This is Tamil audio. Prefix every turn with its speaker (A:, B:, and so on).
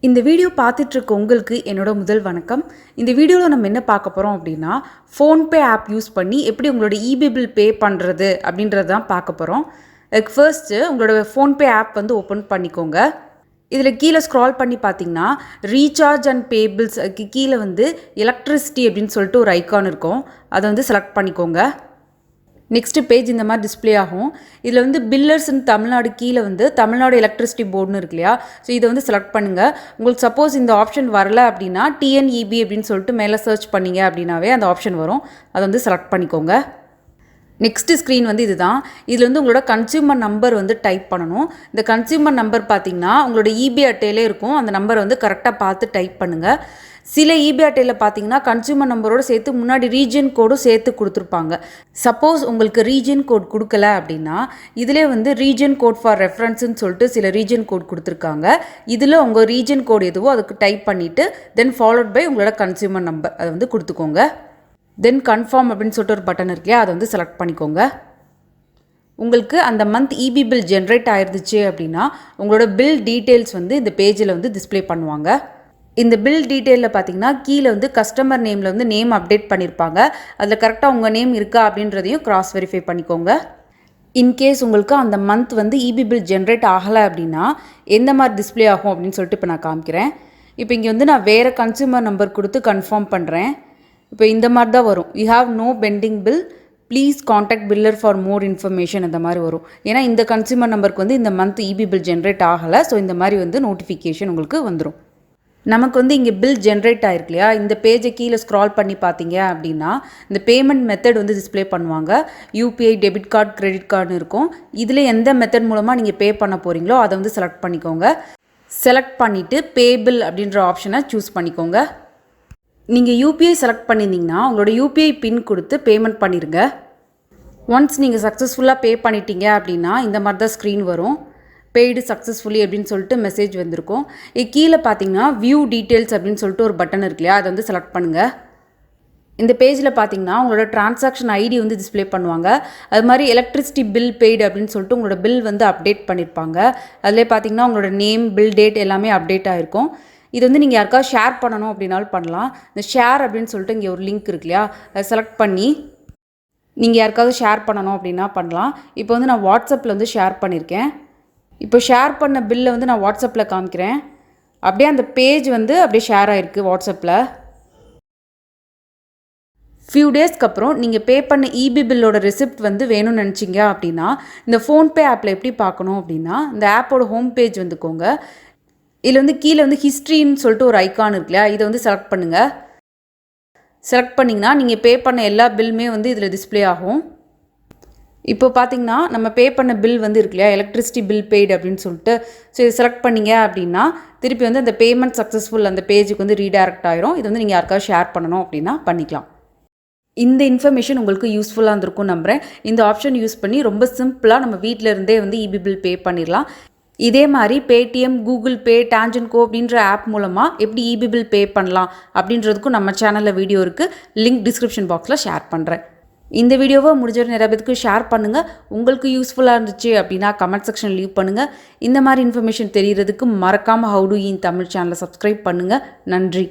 A: இந்த வீடியோ பார்த்துட்டு இருக்க உங்களுக்கு என்னோட முதல் வணக்கம். இந்த வீடியோவில் நம்ம என்ன பார்க்க போகிறோம் அப்படின்னா, ஃபோன்பே ஆப் யூஸ் பண்ணி எப்படி உங்களோட இபி பில் பே பண்ணுறது அப்படின்றது தான் பார்க்க போகிறோம். அதுக்கு ஃபர்ஸ்ட்டு உங்களோட ஃபோன்பே ஆப் வந்து ஓப்பன் பண்ணிக்கோங்க. இதில் கீழே ஸ்க்ரால் பண்ணி பார்த்தீங்கன்னா ரீசார்ஜ் அண்ட் பே பில்ஸ் அதுக்கு கீழே வந்து எலக்ட்ரிசிட்டி அப்படின்னு சொல்லிட்டு ஒரு ஐக்கான் இருக்கும். அதை வந்து செலக்ட் பண்ணிக்கோங்க. நெக்ஸ்ட்டு பேஜ் இந்த மாதிரி டிஸ்பிளே ஆகும். இதில் வந்து பில்லர்ஸ் இன் தமிழ்நாடு கீழே வந்து தமிழ்நாடு எலக்ட்ரிசிட்டி போர்டுன்னு இருக்கு இல்லையா, ஸோ இதை வந்து செலக்ட் பண்ணுங்கள். உங்களுக்கு சப்போஸ் இந்த ஆப்ஷன் வரல அப்படின்னா டிஎன்இபி அப்படின்னு சொல்லிட்டு மேலே சர்ச் பண்ணிங்க அப்படின்னாவே அந்த ஆப்ஷன் வரும். அதை வந்து செலக்ட் பண்ணிக்கோங்க. நெக்ஸ்ட்டு ஸ்க்ரீன் வந்து இதுதான். இதில் வந்து உங்களோட கன்சியூமர் நம்பர் வந்து டைப் பண்ணணும். இந்த கன்சியூமர் நம்பர் பார்த்தீங்கன்னா உங்களோட இபி அட்டையிலே இருக்கும். அந்த நம்பரை வந்து கரெக்டாக பார்த்து டைப் பண்ணுங்கள். சில இபி அட்டையில் பார்த்தீங்கன்னா கன்சியூமர் நம்பரோடு சேர்த்து முன்னாடி ரீஜன் கோடும் சேர்த்து கொடுத்துருப்பாங்க. சப்போஸ் உங்களுக்கு ரீஜன் கோட் கொடுக்கல அப்படின்னா இதிலே வந்து ரீஜன் கோட் ஃபார் ரெஃபரன்ஸ்ன்னு சொல்லிட்டு சில ரீஜன் கோட் கொடுத்துருக்காங்க. இதில் உங்கள் ரீஜன் கோட் எதுவோ அதுக்கு டைப் பண்ணிவிட்டு தென் ஃபாலோட் பை உங்களோட கன்சியூமர் நம்பர் அதை வந்து கொடுத்துக்கோங்க. தென் கன்ஃபார்ம் அப்படின்னு சொல்லிட்டு ஒரு பட்டன் இருக்கு இல்லையா, அதை வந்து செலக்ட் பண்ணிக்கோங்க. உங்களுக்கு அந்த மந்த் இபி பில் ஜென்ரேட் ஆயிருந்துச்சு அப்படின்னா உங்களோட பில் டீட்டெயில்ஸ் வந்து இந்த பேஜில் வந்து டிஸ்பிளே பண்ணுவாங்க. இந்த பில் டீட்டெயிலில் பார்த்தீங்கன்னா கீழே வந்து கஸ்டமர் நேமில் வந்து நேம் அப்டேட் பண்ணியிருப்பாங்க. அதில் கரெக்டாக உங்கள் நேம் இருக்கா அப்படின்றதையும் கிராஸ் வெரிஃபை பண்ணிக்கோங்க. இன்கேஸ் உங்களுக்கு அந்த மந்த் வந்து இபி பில் ஜென்ரேட் ஆகலை அப்படின்னா எந்த மாதிரி டிஸ்பிளே ஆகும் அப்படின்னு சொல்லிட்டு இப்போ நான் காமிக்கிறேன். இப்போ இங்கே வந்து நான் வேறு கன்சியூமர் நம்பர் கொடுத்து கன்ஃபார்ம் பண்ணுறேன். இப்போ இந்த மாதிரி தான் வரும். You have no pending bill, please contact biller for more information அந்த மாதிரி வரும். ஏன்னா இந்த கன்சியூமர் நம்பருக்கு வந்து இந்த மந்த் இபி பில் ஜென்ரேட் ஆகலை. ஸோ இந்த மாதிரி வந்து நோட்டிஃபிகேஷன் உங்களுக்கு வந்துடும். நமக்கு வந்து இங்கே பில் ஜென்ரேட் ஆகிருக்கு இல்லையா, இந்த பேஜை கீழே ஸ்க்ரால் பண்ணி பார்த்தீங்க அப்படின்னா இந்த பேமெண்ட் மெத்தட் வந்து டிஸ்பிளே பண்ணுவாங்க. யூபிஐ, டெபிட் கார்டு, கிரெடிட் கார்டுன்னு இருக்கும். இதில் எந்த மெத்தட் மூலமாக நீங்கள் பே பண்ண போகிறீங்களோ அதை வந்து செலக்ட் பண்ணிக்கோங்க. செலக்ட் பண்ணிவிட்டு பே பில் அப்படின்ற ஆப்ஷனை சூஸ் பண்ணிக்கோங்க. நீங்கள் யூபிஐ செலக்ட் பண்ணியிருந்தீங்கன்னா உங்களோட யூபிஐ பின் கொடுத்து பேமெண்ட் பண்ணிடுங்க. ஒன்ஸ் நீங்கள் சக்ஸஸ்ஃபுல்லாக பே பண்ணிட்டீங்க அப்படின்னா இந்த மாதிரி தான் ஸ்க்ரீன் வரும். பெய்டு சக்ஸஸ்ஃபுல்லி அப்படின்னு சொல்லிட்டு மெசேஜ் வந்திருக்கும். இது கீழே பார்த்தீங்கன்னா வியூ டீட்டெயில்ஸ் அப்படின்னு சொல்லிட்டு ஒரு பட்டன் இருக்கு இல்லையா, அதை வந்து செலக்ட் பண்ணுங்கள். இந்த பேஜில் பார்த்தீங்கன்னா உங்களோட டிரான்சாக்ஷன் ஐடி வந்து டிஸ்பிளே பண்ணுவாங்க. அது மாதிரி எலக்ட்ரிசிட்டி பில் பெய்டு அப்படின்னு சொல்லிட்டு உங்களோட பில் வந்து அப்டேட் பண்ணியிருப்பாங்க. அதிலே பார்த்தீங்கன்னா உங்களோட நேம், பில் டேட் எல்லாமே அப்டேட் ஆகிருக்கும். இது வந்து நீங்கள் யாருக்காவது ஷேர் பண்ணணும் அப்படின்னாலும் பண்ணலாம். இந்த ஷேர் அப்படின்னு சொல்லிட்டு இங்கே ஒரு லிங்க் இருக்கு இல்லையா, அதை செலக்ட் பண்ணி நீங்கள் யாருக்காவது ஷேர் பண்ணணும் அப்படின்னா பண்ணலாம். இப்போ வந்து நான் வாட்ஸ்அப்பில் வந்து ஷேர் பண்ணியிருக்கேன். இப்போ ஷேர் பண்ண பில்லை வந்து நான் வாட்ஸ்அப்பில் காமிக்கிறேன். அப்படியே அந்த பேஜ் வந்து அப்படியே ஷேர் ஆகிருக்கு வாட்ஸ்அப்பில். ஃபியூ டேஸ்க்கு அப்புறம் நீங்கள் பே பண்ண இபி பில்லோட ரெசிப்ட் வந்து வேணும்னு நினச்சிங்க அப்படின்னா இந்த ஃபோன்பே ஆப்பில் எப்படி பார்க்கணும் அப்படின்னா இந்த ஆப்போட ஹோம் பேஜ் வந்துக்கோங்க. இதில் வந்து கீழே வந்து ஹிஸ்ட்ரின்னு சொல்லிட்டு ஒரு ஐக்கான் இருக்கு இல்லையா, இதை வந்து செலக்ட் பண்ணுங்கள். செலக்ட் பண்ணிங்கன்னா நீங்கள் பே பண்ண எல்லா பில்லுமே வந்து இதில் டிஸ்பிளே ஆகும். இப்போ பார்த்தீங்கன்னா நம்ம பே பண்ண பில் வந்து இருக்கு இல்லையா, எலக்ட்ரிசிட்டி பில் பெய்டு அப்படின்னு சொல்லிட்டு. ஸோ இதை செலக்ட் பண்ணிங்க அப்படின்னா திருப்பி வந்து அந்த பேமெண்ட் சக்ஸஸ்ஃபுல் அந்த பேஜுக்கு வந்து ரீடைரக்ட் ஆயிரும். இது வந்து நீங்கள் யாருக்காவது ஷேர் பண்ணணும் அப்படின்னா பண்ணிக்கலாம். இந்த இன்ஃபர்மேஷன் உங்களுக்கு யூஸ்ஃபுல்லாக இருந்திருக்கும் நம்புகிறேன். இந்த ஆப்ஷன் யூஸ் பண்ணி ரொம்ப சிம்பிளாக நம்ம வீட்டில் இருந்தே வந்து இபி பில் பே பண்ணிடலாம். இதே மாதிரி பேடிஎம், கூகுள் பே, டான்ஜென்கோ அப்படின்ற ஆப் மூலமாக எப்படி இபி பில் பே பண்ணலாம் அப்படின்றதுக்கும் நம்ம சேனலில் வீடியோ இருக்குது. லிங்க் டிஸ்கிரிப்ஷன் பாக்ஸில் ஷேர் பண்ணுறேன். இந்த வீடியோவை முடிஞ்ச நிறைய பேருக்கு ஷேர் பண்ணுங்கள். உங்களுக்கு யூஸ்ஃபுல்லாக இருந்துச்சு அப்படின்னா கமெண்ட் செக்ஷன் லீவ் பண்ணுங்கள். இந்த மாதிரி இன்ஃபர்மேஷன் தெரிகிறதுக்கு மறக்காமல் ஹவு டு இன் தமிழ் சேனலை சப்ஸ்கிரைப் பண்ணுங்கள். நன்றி.